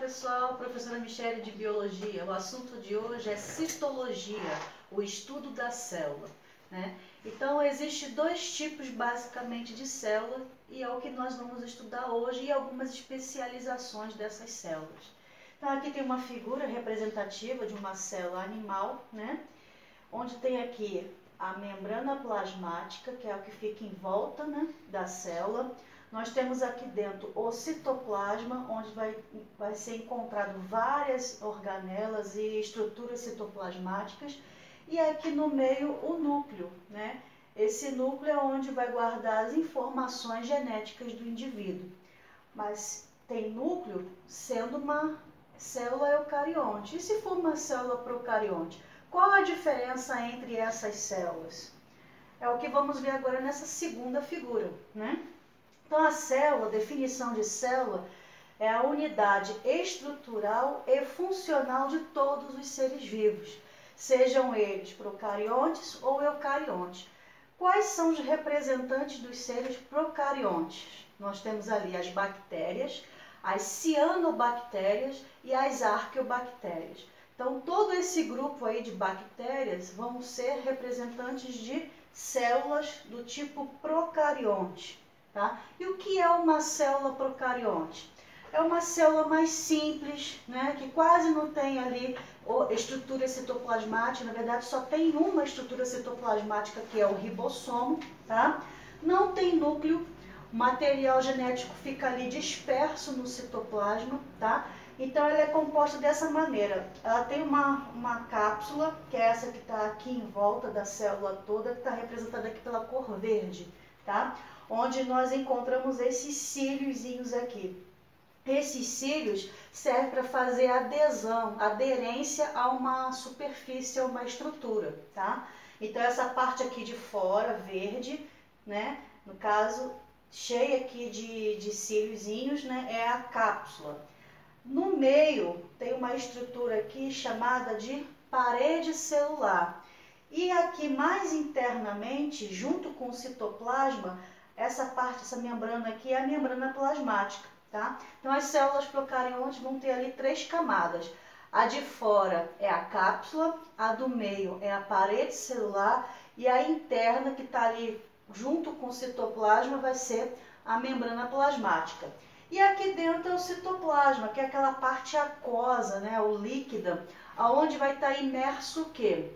pessoal, professora Michele de Biologia. O assunto de hoje é citologia, o estudo da célula, né? Então, existem dois tipos basicamente de célula e é o que nós vamos estudar hoje e algumas especializações dessas células. Então, aqui tem uma figura representativa de uma célula animal, né? Onde tem aqui a membrana plasmática, que é o que fica em volta, né, da célula. Nós temos aqui dentro o citoplasma, onde vai ser encontrado várias organelas e estruturas citoplasmáticas. E aqui no meio o núcleo, né? Esse núcleo é onde vai guardar as informações genéticas do indivíduo. Mas tem núcleo sendo uma célula eucarionte. E se for uma célula procarionte? Qual a diferença entre essas células? É o que vamos ver agora nessa segunda figura, né? Então, a célula, a definição de célula, é a unidade estrutural e funcional de todos os seres vivos, sejam eles procariontes ou eucariontes. Quais são os representantes dos seres procariontes? Nós temos ali as bactérias, as cianobactérias e as arqueobactérias. Então, todo esse grupo aí de bactérias vão ser representantes de células do tipo procarionte. Tá? E o que é uma célula procarionte? É uma célula mais simples, né, que quase não tem ali estrutura citoplasmática, na verdade só tem uma estrutura citoplasmática que é o ribossomo, tá? Não tem núcleo, o material genético fica ali disperso no citoplasma, tá? Então ela é composta dessa maneira, ela tem uma cápsula, que é essa que está aqui em volta da célula toda, que está representada aqui pela cor verde, tá? Onde nós encontramos esses cíliozinhos aqui. Esses cílios servem para fazer adesão, aderência a uma superfície, a uma estrutura, tá? Então, essa parte aqui de fora, verde, né? No caso, cheia aqui de cíliozinhos, né? É a cápsula. No meio, tem uma estrutura aqui chamada de parede celular. E aqui, mais internamente, junto com o citoplasma, essa parte, essa membrana aqui é a membrana plasmática, tá? Então, as células procariontes vão ter ali três camadas. A de fora é a cápsula, a do meio é a parede celular e a interna, que está ali junto com o citoplasma, vai ser a membrana plasmática. E aqui dentro é o citoplasma, que é aquela parte aquosa, né, o líquida, aonde vai estar imerso o quê?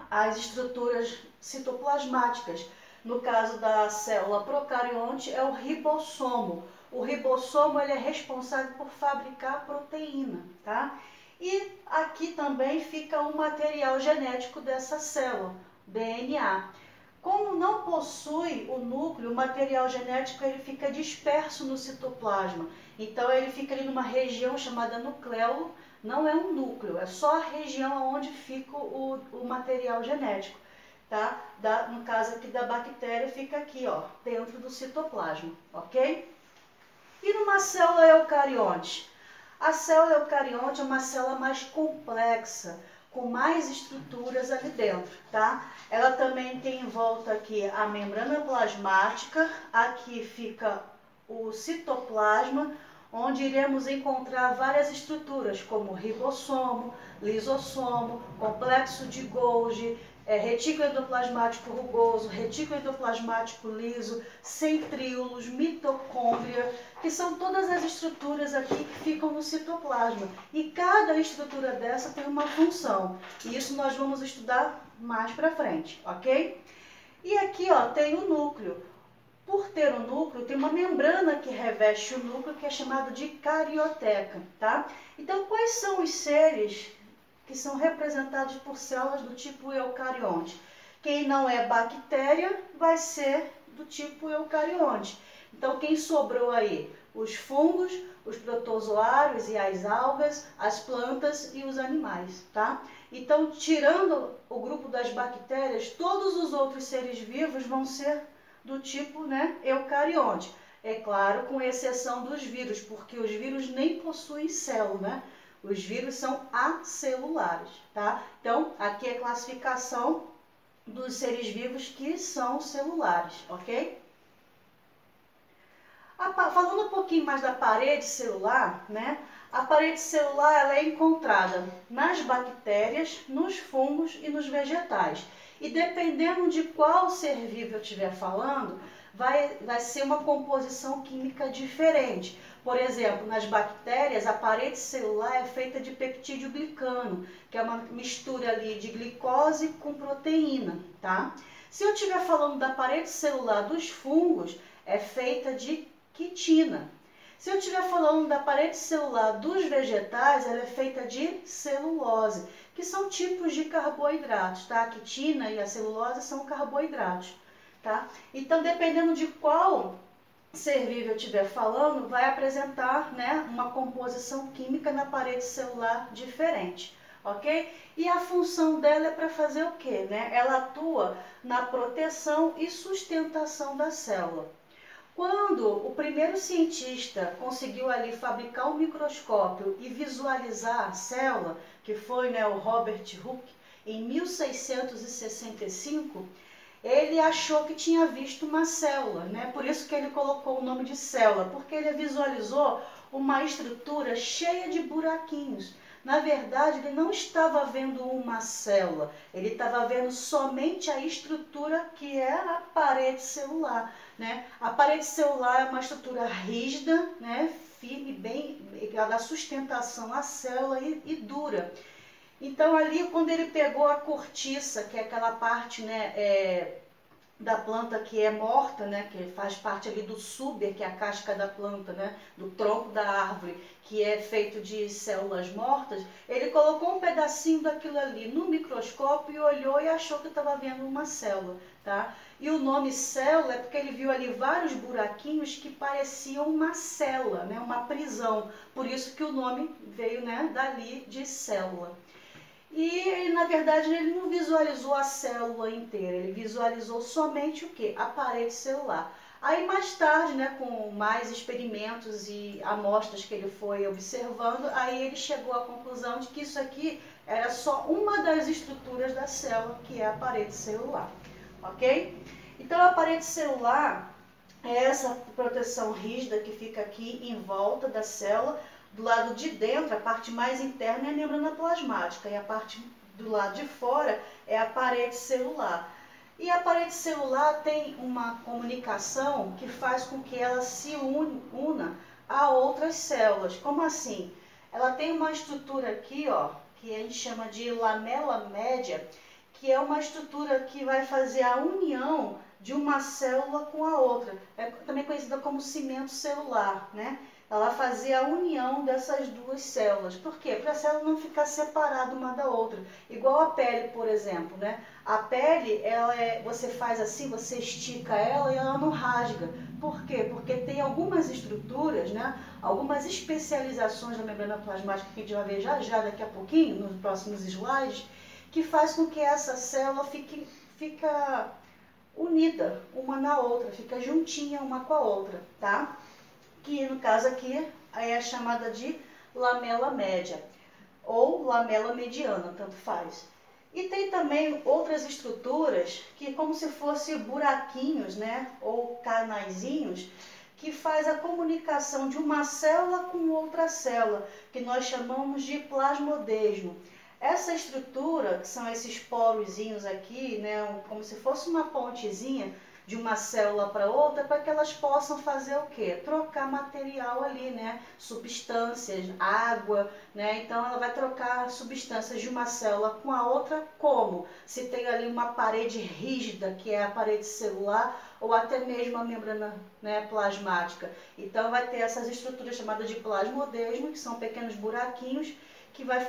As estruturas citoplasmáticas. No caso da célula procarionte, é o ribossomo. O ribossomo ele é responsável por fabricar proteína, tá? E aqui também fica o material genético dessa célula, DNA. Como não possui o núcleo, o material genético ele fica disperso no citoplasma. Então ele fica ali numa região chamada nucleolo, não é um núcleo, é só a região onde fica o material genético. Tá? No caso aqui da bactéria, fica aqui, ó, dentro do citoplasma, ok? E numa célula eucarionte? A célula eucarionte é uma célula mais complexa, com mais estruturas ali dentro, tá? Ela também tem em volta aqui a membrana plasmática, aqui fica o citoplasma, onde iremos encontrar várias estruturas, como ribossomo, lisossomo, complexo de Golgi, retículo endoplasmático rugoso, retículo endoplasmático liso, centríolos, mitocôndria, que são todas as estruturas aqui que ficam no citoplasma. E cada estrutura dessa tem uma função. E isso nós vamos estudar mais para frente, ok? E aqui, ó, tem o núcleo. Por ter o núcleo, tem uma membrana que reveste o núcleo, que é chamada de carioteca, tá? Então, quais são os seres que são representados por células do tipo eucarionte? Quem não é bactéria vai ser do tipo eucarionte. Então, quem sobrou aí? Os fungos, os protozoários e as algas, as plantas e os animais, tá? Então, tirando o grupo das bactérias, todos os outros seres vivos vão ser do tipo, né, eucarionte. É claro, com exceção dos vírus, porque os vírus nem possuem célula, né? Os vírus são acelulares, tá? Então, aqui é a classificação dos seres vivos que são celulares, ok? Falando um pouquinho mais da parede celular, né? A parede celular ela é encontrada nas bactérias, nos fungos e nos vegetais. E dependendo de qual ser vivo eu estiver falando, vai ser uma composição química diferente. Por exemplo, nas bactérias, a parede celular é feita de peptídeo glicano, que é uma mistura ali de glicose com proteína, tá? Se eu estiver falando da parede celular dos fungos, é feita de quitina. Se eu estiver falando da parede celular dos vegetais, ela é feita de celulose, que são tipos de carboidratos, tá? A quitina e a celulose são carboidratos, tá? Então, dependendo de qual ser vivo eu estiver falando, vai apresentar, né, uma composição química na parede celular diferente, ok? E a função dela é para fazer o quê, né? Ela atua na proteção e sustentação da célula. Quando o primeiro cientista conseguiu ali fabricar um microscópio e visualizar a célula, que foi, né, o Robert Hooke, em 1665, ele achou que tinha visto uma célula, né? Por isso que ele colocou o nome de célula, porque ele visualizou uma estrutura cheia de buraquinhos. Na verdade, ele não estava vendo uma célula, ele estava vendo somente a estrutura que é a parede celular, né? A parede celular é uma estrutura rígida, né? Firme, bem, ela dá sustentação à célula e dura. Então, ali, quando ele pegou a cortiça, que é aquela parte, né, da planta que é morta, né, que faz parte ali do súber, que é a casca da planta, né, do tronco da árvore, que é feito de células mortas, ele colocou um pedacinho daquilo ali no microscópio e olhou e achou que estava vendo uma célula, tá? E o nome célula é porque ele viu ali vários buraquinhos que pareciam uma cela, né, uma prisão, por isso que o nome veio, né, dali de célula. E, na verdade, ele não visualizou a célula inteira, ele visualizou somente o quê? A parede celular. Aí, mais tarde, né, com mais experimentos e amostras que ele foi observando, aí ele chegou à conclusão de que isso aqui era só uma das estruturas da célula, que é a parede celular, ok? Então, a parede celular é essa proteção rígida que fica aqui em volta da célula. Do lado de dentro, a parte mais interna é a membrana plasmática e a parte do lado de fora é a parede celular. E a parede celular tem uma comunicação que faz com que ela se una a outras células. Como assim? Ela tem uma estrutura aqui, ó, que a gente chama de lamela média, que é uma estrutura que vai fazer a união de uma célula com a outra. É também conhecida como cimento celular, né? Ela fazia a união dessas duas células. Por quê? Para a célula não ficar separada uma da outra. Igual a pele, por exemplo, né? A pele, você faz assim, você estica ela e ela não rasga. Por quê? Porque tem algumas estruturas, né? Algumas especializações da membrana plasmática que a gente vai ver já daqui a pouquinho, nos próximos slides, que faz com que essa célula fica unida uma na outra, fica juntinha uma com a outra, tá? Que no caso aqui é chamada de lamela média ou lamela mediana, tanto faz. E tem também outras estruturas que como se fossem buraquinhos, né, ou canaizinhos, que faz a comunicação de uma célula com outra célula, que nós chamamos de plasmodesmo. Essa estrutura, que são esses porozinhos aqui, né, como se fosse uma pontezinha, de uma célula para outra, para que elas possam fazer o quê? Trocar material ali, né? Substâncias, água, né? Então ela vai trocar substâncias de uma célula com a outra, como? Se tem ali uma parede rígida, que é a parede celular, ou até mesmo a membrana, né, plasmática. Então vai ter essas estruturas chamadas de plasmodesmo, que são pequenos buraquinhos, que vai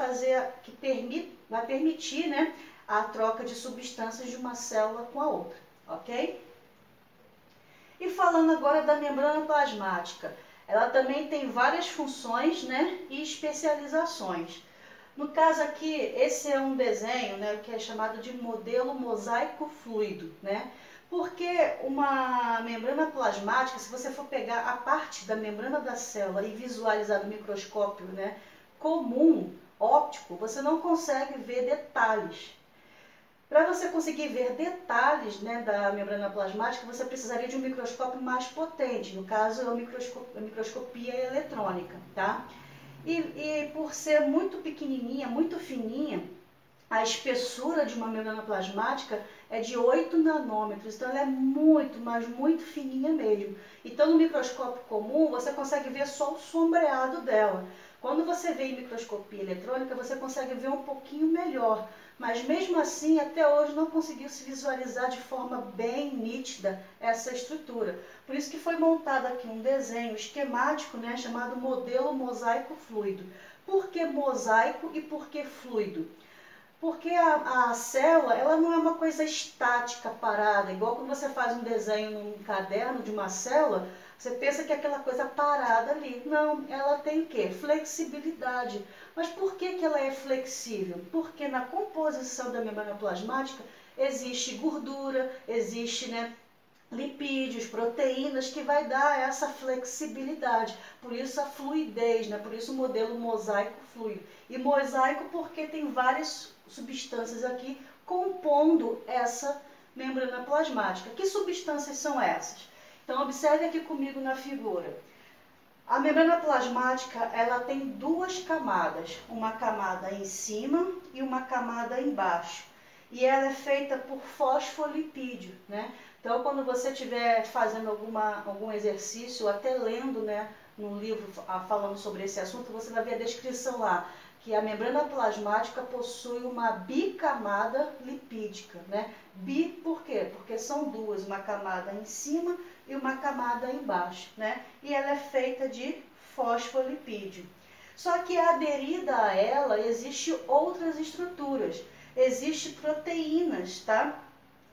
permitir, né, a troca de substâncias de uma célula com a outra, ok? E falando agora da membrana plasmática, ela também tem várias funções, né, e especializações. No caso aqui, esse é um desenho, né, que é chamado de modelo mosaico fluido, né? Porque uma membrana plasmática, se você for pegar a parte da membrana da célula e visualizar no microscópio, né, comum, óptico, você não consegue ver detalhes. Para você conseguir ver detalhes, né, da membrana plasmática, você precisaria de um microscópio mais potente, no caso é a microscopia eletrônica, tá? E por ser muito pequenininha, muito fininha, a espessura de uma membrana plasmática é de 8 nanômetros, então ela é muito, mas muito fininha mesmo. Então no microscópio comum você consegue ver só o sombreado dela. Quando você vê em microscopia eletrônica você consegue ver um pouquinho melhor, mas mesmo assim até hoje não conseguiu se visualizar de forma bem nítida essa estrutura. Por isso que foi montado aqui um desenho esquemático, né, chamado modelo mosaico fluido. Por que mosaico e por que fluido? Porque a célula, ela não é uma coisa estática, parada, igual quando você faz um desenho num caderno de uma célula, você pensa que é aquela coisa parada ali. Não, ela tem o quê? Flexibilidade. Mas por que ela é flexível? Porque na composição da membrana plasmática existe gordura, existe, né, lipídios, proteínas, que vai dar essa flexibilidade. Por isso a fluidez, né? Por isso o modelo mosaico fluido. E mosaico porque tem várias substâncias aqui compondo essa membrana plasmática. Que substâncias são essas? Então observe aqui comigo na figura. A membrana plasmática, ela tem duas camadas, uma camada em cima e uma camada embaixo. E ela é feita por fosfolipídio, né? Então, quando você estiver fazendo algum exercício, até lendo, né, no livro falando sobre esse assunto, você vai ver a descrição lá, que a membrana plasmática possui uma bicamada lipídica, né? Bi por quê? Porque são duas, uma camada em cima e uma camada embaixo, né? E ela é feita de fosfolipídio. Só que aderida a ela existe outras estruturas, existem proteínas, tá?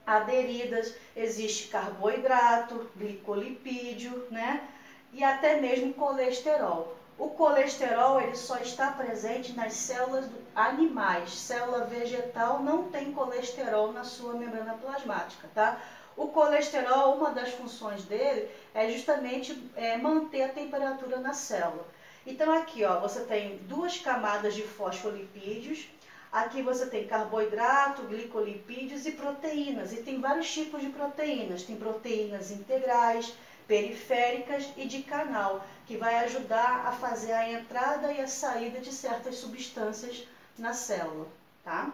Aderidas, existe carboidrato, glicolipídio, né? E até mesmo colesterol. O colesterol ele só está presente nas células animais. Célula vegetal não tem colesterol na sua membrana plasmática, tá? O colesterol, uma das funções dele é justamente manter a temperatura na célula. Então aqui, ó, você tem duas camadas de fosfolipídios. Aqui você tem carboidrato, glicolipídios e proteínas. E tem vários tipos de proteínas. Tem proteínas integrais, periféricas e de canal, que vai ajudar a fazer a entrada e a saída de certas substâncias na célula, tá?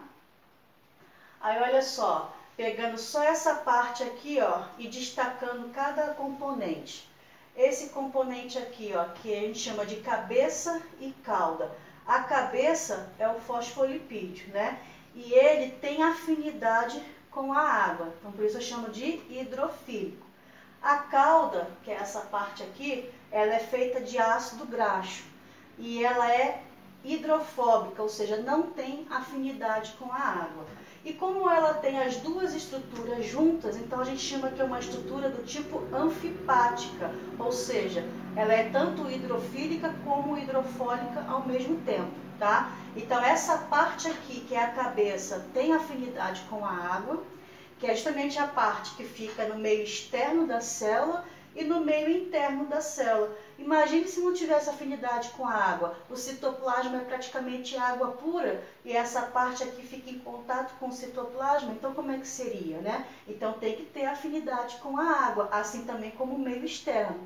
Aí olha só, pegando só essa parte aqui, ó, e destacando cada componente. Esse componente aqui, ó, que a gente chama de cabeça e cauda. A cabeça é o fosfolipídio, né? E ele tem afinidade com a água, então por isso eu chamo de hidrofílico. A cauda, que é essa parte aqui, ela é feita de ácido graxo e ela é hidrofóbica, ou seja, não tem afinidade com a água. E como ela tem as duas estruturas juntas, então a gente chama que é uma estrutura do tipo anfipática, ou seja, ela é tanto hidrofílica como hidrofólica ao mesmo tempo, tá? Então essa parte aqui, que é a cabeça, tem afinidade com a água, que é justamente a parte que fica no meio externo da célula e no meio interno da célula. Imagine se não tivesse afinidade com a água. O citoplasma é praticamente água pura e essa parte aqui fica em contato com o citoplasma. Então, como é que seria, né? Então, tem que ter afinidade com a água, assim também como o meio externo.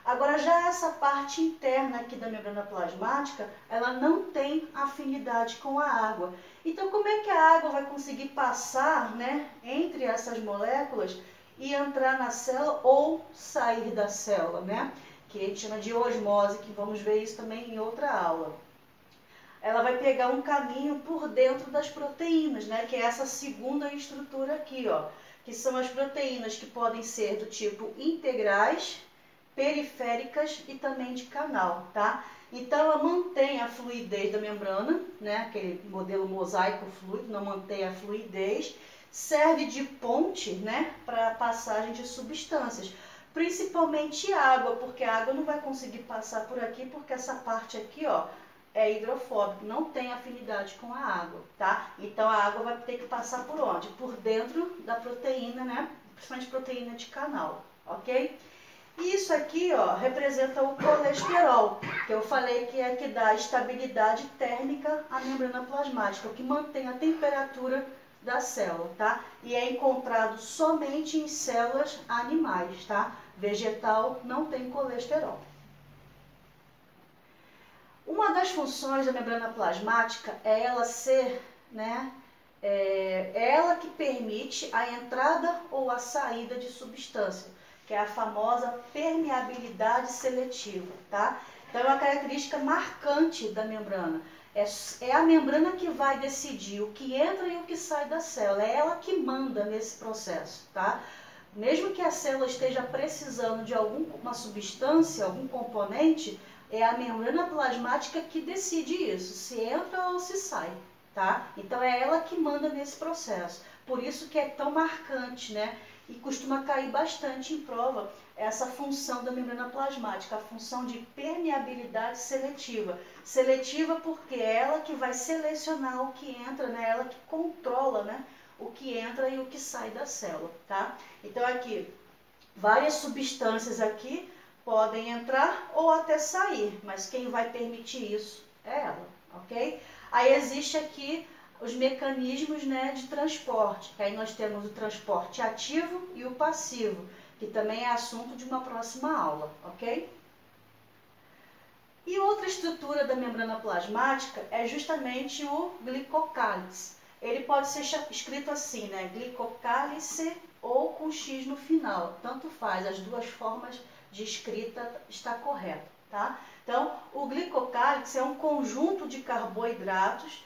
Agora, já essa parte interna aqui da membrana plasmática, ela não tem afinidade com a água. Então, como é que a água vai conseguir passar, né, entre essas moléculas e entrar na célula ou sair da célula, né? Que a gente chama de osmose, que vamos ver isso também em outra aula. Ela vai pegar um caminho por dentro das proteínas, né? Que é essa segunda estrutura aqui, ó. Que são as proteínas que podem ser do tipo integrais, periféricas e também de canal, tá? Então ela mantém a fluidez da membrana, né? Aquele modelo mosaico fluido, não mantém a fluidez. Serve de ponte, né, para a passagem de substâncias, principalmente água, porque a água não vai conseguir passar por aqui, porque essa parte aqui, ó, é hidrofóbica, não tem afinidade com a água, tá? Então a água vai ter que passar por onde? Por dentro da proteína, né, principalmente proteína de canal, ok? E isso aqui, ó, representa o colesterol, que eu falei que é que dá estabilidade térmica à membrana plasmática, o que mantém a temperatura da célula, tá? E é encontrado somente em células animais, tá? Vegetal não tem colesterol. Uma das funções da membrana plasmática é ela ser, né, ela que permite a entrada ou a saída de substância, que é a famosa permeabilidade seletiva, tá? Então é uma característica marcante da membrana. É a membrana que vai decidir o que entra e o que sai da célula, é ela que manda nesse processo, tá? Mesmo que a célula esteja precisando de alguma substância, algum componente, é a membrana plasmática que decide isso, se entra ou se sai, tá? Então é ela que manda nesse processo. Por isso que é tão marcante, né? E costuma cair bastante em prova essa função da membrana plasmática, a função de permeabilidade seletiva. Seletiva porque é ela que vai selecionar o que entra, né? Ela que controla, né? O que entra e o que sai da célula, tá? Então aqui, várias substâncias aqui podem entrar ou até sair, mas quem vai permitir isso é ela, ok? Aí existe aqui os mecanismos, né, de transporte, que aí nós temos o transporte ativo e o passivo, que também é assunto de uma próxima aula, ok? E outra estrutura da membrana plasmática é justamente o glicocálice. Ele pode ser escrito assim, né, glicocálice ou com X no final, tanto faz, as duas formas de escrita está correto, tá? Então, o glicocálice é um conjunto de carboidratos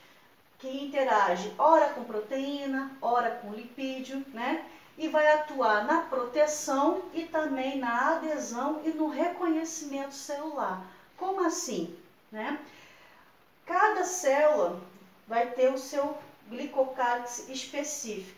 que interage ora com proteína, ora com lipídio, né? E vai atuar na proteção e também na adesão e no reconhecimento celular. Como assim, né? Cada célula vai ter o seu glicocálice específico.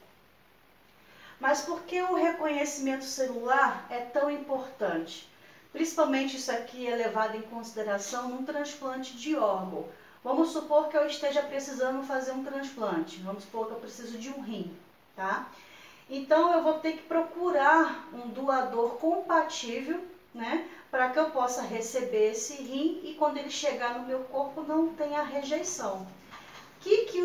Mas por que o reconhecimento celular é tão importante? Principalmente isso aqui é levado em consideração num transplante de órgão. Vamos supor que eu esteja precisando fazer um transplante. Vamos supor que eu preciso de um rim, tá? Então eu vou ter que procurar um doador compatível, né? Para que eu possa receber esse rim e quando ele chegar no meu corpo não tenha rejeição. O que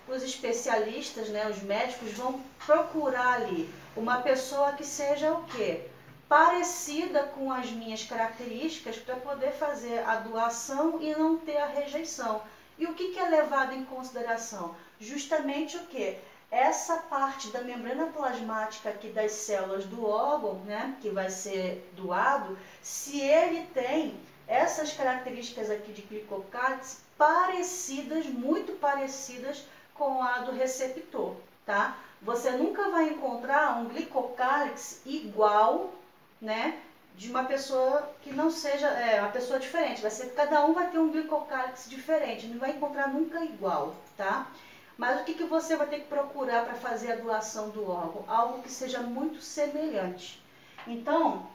os especialistas, né, os médicos vão procurar ali? Uma pessoa que seja o quê? Parecida com as minhas características para poder fazer a doação e não ter a rejeição. E o que é levado em consideração? Justamente o quê? Essa parte da membrana plasmática aqui das células do órgão, né, que vai ser doado, se ele tem essas características aqui de glicocálice parecidas, muito parecidas com a do receptor, tá? Você nunca vai encontrar um glicocálice igual, né, de uma pessoa que não seja, uma pessoa diferente. Cada um vai ter um glicocálice diferente, não vai encontrar nunca igual, tá? Mas o que você vai ter que procurar para fazer a doação do órgão? Algo que seja muito semelhante. Então,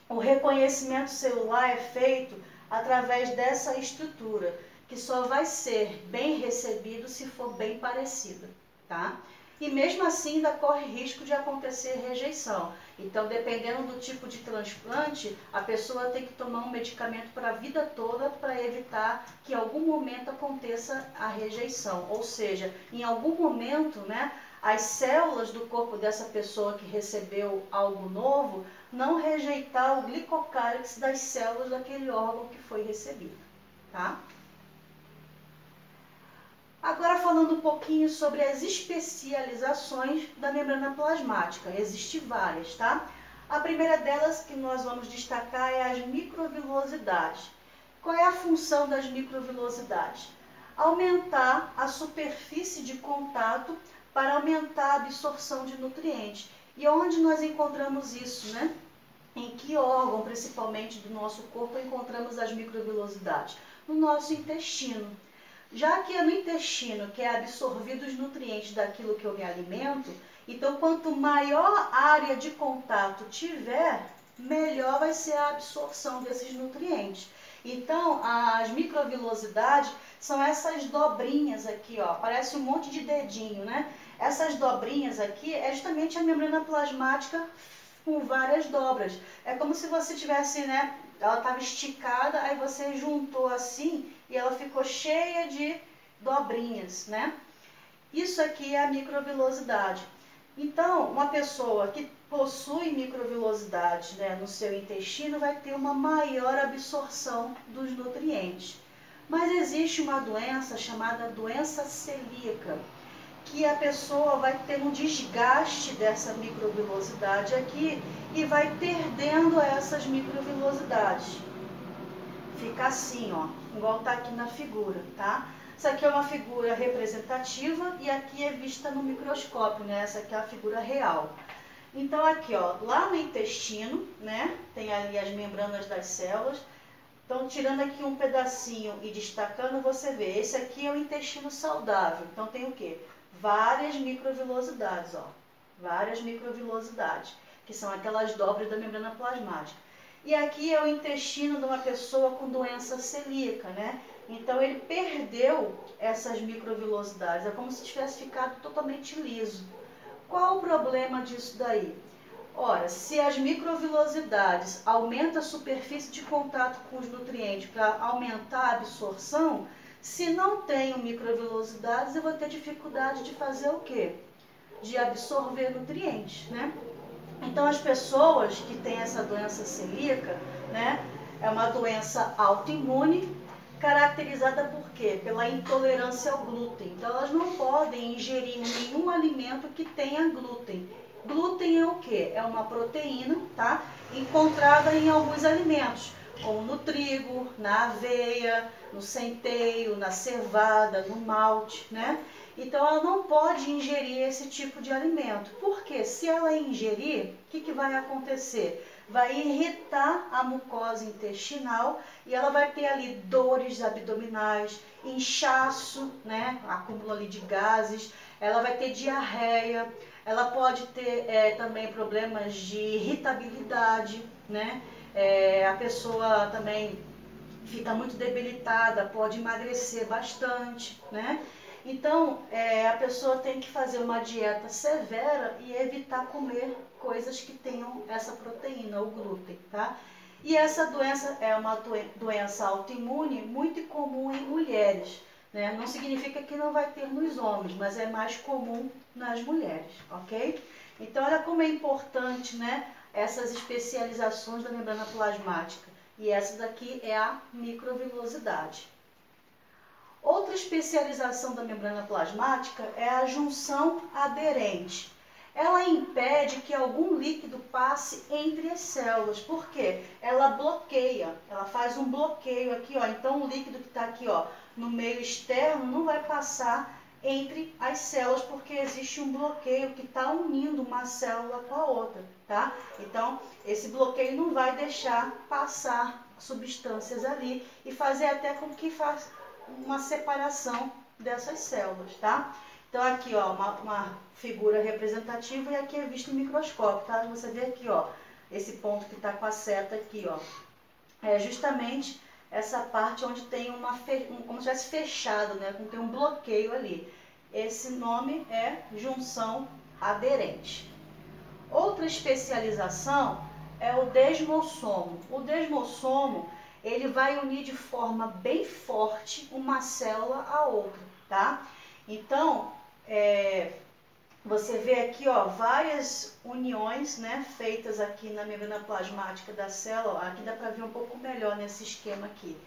o reconhecimento celular é feito através dessa estrutura, que só vai ser bem recebido se for bem parecida, tá? E mesmo assim ainda corre risco de acontecer rejeição. Então, dependendo do tipo de transplante, a pessoa tem que tomar um medicamento para a vida toda para evitar que em algum momento aconteça a rejeição. Ou seja, em algum momento, né, as células do corpo dessa pessoa que recebeu algo novo não rejeitar o glicocálice das células daquele órgão que foi recebido, tá? Agora falando um pouquinho sobre as especializações da membrana plasmática. Existem várias, tá? A primeira delas que nós vamos destacar é as microvilosidades. Qual é a função das microvilosidades? Aumentar a superfície de contato para aumentar a absorção de nutrientes. E onde nós encontramos isso, né? Em que órgão, principalmente do nosso corpo, encontramos as microvilosidades? No nosso intestino. Já que é no intestino que é absorvido os nutrientes daquilo que eu me alimento, então quanto maior área de contato tiver, melhor vai ser a absorção desses nutrientes. Então, as microvilosidades são essas dobrinhas aqui, ó, parece um monte de dedinho, né? Essas dobrinhas aqui é justamente a membrana plasmática com várias dobras. É como se você tivesse, né, ela estava esticada, aí você juntou assim e ela ficou cheia de dobrinhas, né? Isso aqui é a microvilosidade. Então, uma pessoa que possui microvilosidade, né, no seu intestino vai ter uma maior absorção dos nutrientes. Mas existe uma doença chamada doença celíaca, que a pessoa vai ter um desgaste dessa microvilosidade aqui e vai perdendo essas microvilosidades. Fica assim, ó, igual tá aqui na figura, tá? Essa aqui é uma figura representativa e aqui é vista no microscópio, né? Essa aqui é a figura real. Então aqui, ó, lá no intestino, né? Tem ali as membranas das células. Então, tirando aqui um pedacinho e destacando, você vê, esse aqui é o intestino saudável. Então tem o quê? Várias microvilosidades, ó. Várias microvilosidades, que são aquelas dobras da membrana plasmática. E aqui é o intestino de uma pessoa com doença celíaca, né? Então ele perdeu essas microvilosidades, é como se tivesse ficado totalmente liso. Qual o problema disso daí? Ora, se as microvilosidades aumentam a superfície de contato com os nutrientes para aumentar a absorção, se não tenho microvilosidades, eu vou ter dificuldade de fazer o quê? De absorver nutrientes, né? Então, as pessoas que têm essa doença celíaca, né, é uma doença autoimune, caracterizada por quê? Pela intolerância ao glúten. Então, elas não podem ingerir nenhum alimento que tenha glúten. Glúten é o quê? É uma proteína, tá? Encontrada em alguns alimentos, como no trigo, na aveia, no centeio, na cevada, no malte, né? Então, ela não pode ingerir esse tipo de alimento. Porque se ela ingerir, o que vai acontecer? Vai irritar a mucosa intestinal e ela vai ter ali dores abdominais, inchaço, né? Acúmulo ali de gases, ela vai ter diarreia, ela pode ter também problemas de irritabilidade, né? A pessoa também fica muito debilitada, pode emagrecer bastante, né? Então, a pessoa tem que fazer uma dieta severa e evitar comer coisas que tenham essa proteína, o glúten, tá? E essa doença é uma doença autoimune muito comum em mulheres, né? Não significa que não vai ter nos homens, mas é mais comum nas mulheres, ok? Então, olha como é importante, né, essas especializações da membrana plasmática. E essa daqui é a microvilosidade. Outra especialização da membrana plasmática é a junção aderente. Ela impede que algum líquido passe entre as células. Por quê? Ela bloqueia, ela faz um bloqueio aqui, ó. Então o líquido que está aqui, ó, no meio externo não vai passar entre as células, porque existe um bloqueio que está unindo uma célula com a outra, tá? Então, esse bloqueio não vai deixar passar substâncias ali e fazer até com que faça uma separação dessas células, tá? Então, aqui, ó, uma figura representativa e aqui é visto no microscópio, tá? Você vê aqui, ó, esse ponto que está com a seta aqui, ó. É justamente essa parte onde tem como se tivesse fechado, né? Como tem um bloqueio ali. Esse nome é junção aderente. Outra especialização é o desmossomo. O desmossomo, ele vai unir de forma bem forte uma célula a outra, tá? Então, você vê aqui, ó, várias uniões, né, feitas aqui na membrana plasmática da célula. Aqui dá para ver um pouco melhor nesse esquema aqui.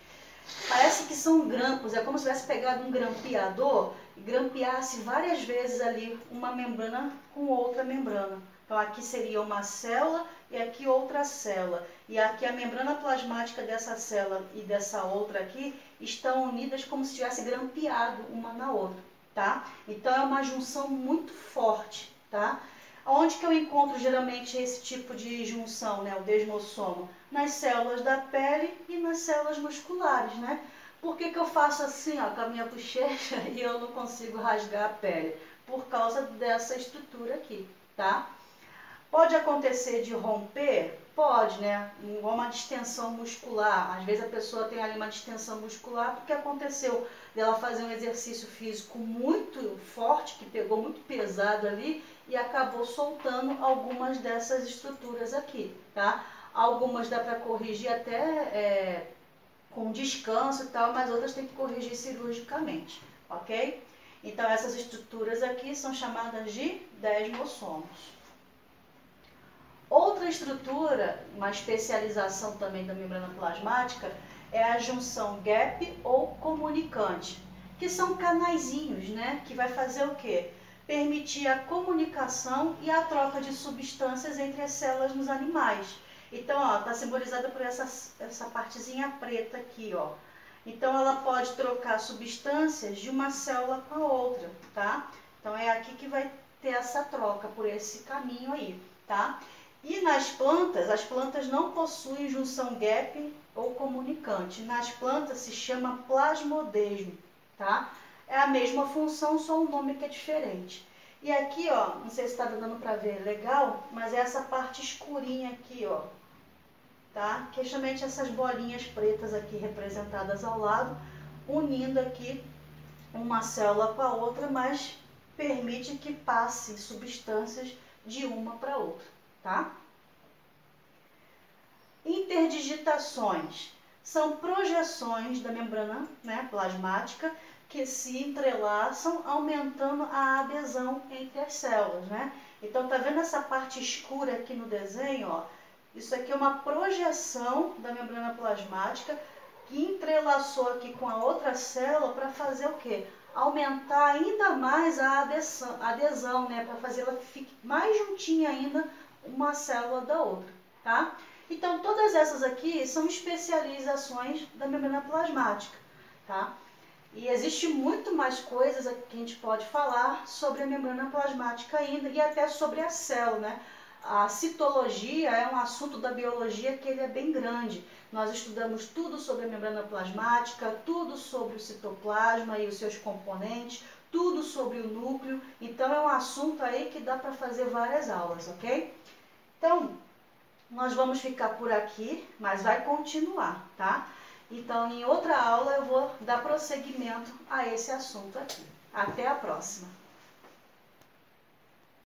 Parece que são grampos, é como se tivesse pegado um grampeador e grampeasse várias vezes ali uma membrana com outra membrana. Então aqui seria uma célula e aqui outra célula. E aqui a membrana plasmática dessa célula e dessa outra aqui estão unidas como se tivesse grampeado uma na outra, tá? Então é uma junção muito forte, tá? Onde que eu encontro geralmente esse tipo de junção, né, o desmossomo? Nas células da pele e nas células musculares, né? Por que eu faço assim, ó, com a minha bochecha e eu não consigo rasgar a pele? Por causa dessa estrutura aqui, tá? Pode acontecer de romper? Pode, né? Igual uma distensão muscular. Às vezes a pessoa tem ali uma distensão muscular porque aconteceu dela fazer um exercício físico muito forte, que pegou muito pesado ali e acabou soltando algumas dessas estruturas aqui, tá? Algumas dá para corrigir até com descanso e tal, mas outras tem que corrigir cirurgicamente, ok? Então, essas estruturas aqui são chamadas de desmossomos. Outra estrutura, uma especialização também da membrana plasmática, é a junção gap ou comunicante, que são canaizinhos, né? Que vai fazer o quê? Permitir a comunicação e a troca de substâncias entre as células nos animais. Então, ó, tá simbolizada por essa partezinha preta aqui, ó. Então, ela pode trocar substâncias de uma célula com a outra, tá? Então, é aqui que vai ter essa troca, por esse caminho aí, tá? E nas plantas, as plantas não possuem junção gap ou comunicante. Nas plantas se chama plasmodesmo, tá? É a mesma função, só o nome que é diferente. E aqui, ó, não sei se está dando para ver legal, mas é essa parte escurinha aqui, ó, tá? Que é justamente essas bolinhas pretas aqui representadas ao lado, unindo aqui uma célula com a outra, mas permite que passe substâncias de uma para outra, tá? Interdigitações são projeções da membrana, né, plasmática que se entrelaçam, aumentando a adesão entre as células, né? Então, tá vendo essa parte escura aqui no desenho, ó? Isso aqui é uma projeção da membrana plasmática que entrelaçou aqui com a outra célula para fazer o quê? Aumentar ainda mais a adesão, né? Para fazer ela fique mais juntinha ainda uma célula da outra, tá? Então, todas essas aqui são especializações da membrana plasmática, tá? E existe muito mais coisas que a gente pode falar sobre a membrana plasmática ainda e até sobre a célula, né? A citologia é um assunto da biologia que ele é bem grande. Nós estudamos tudo sobre a membrana plasmática, tudo sobre o citoplasma e os seus componentes, tudo sobre o núcleo. Então, é um assunto aí que dá para fazer várias aulas, ok? Então, nós vamos ficar por aqui, mas vai continuar, tá? Então, em outra aula eu vou dar prosseguimento a esse assunto aqui. Até a próxima!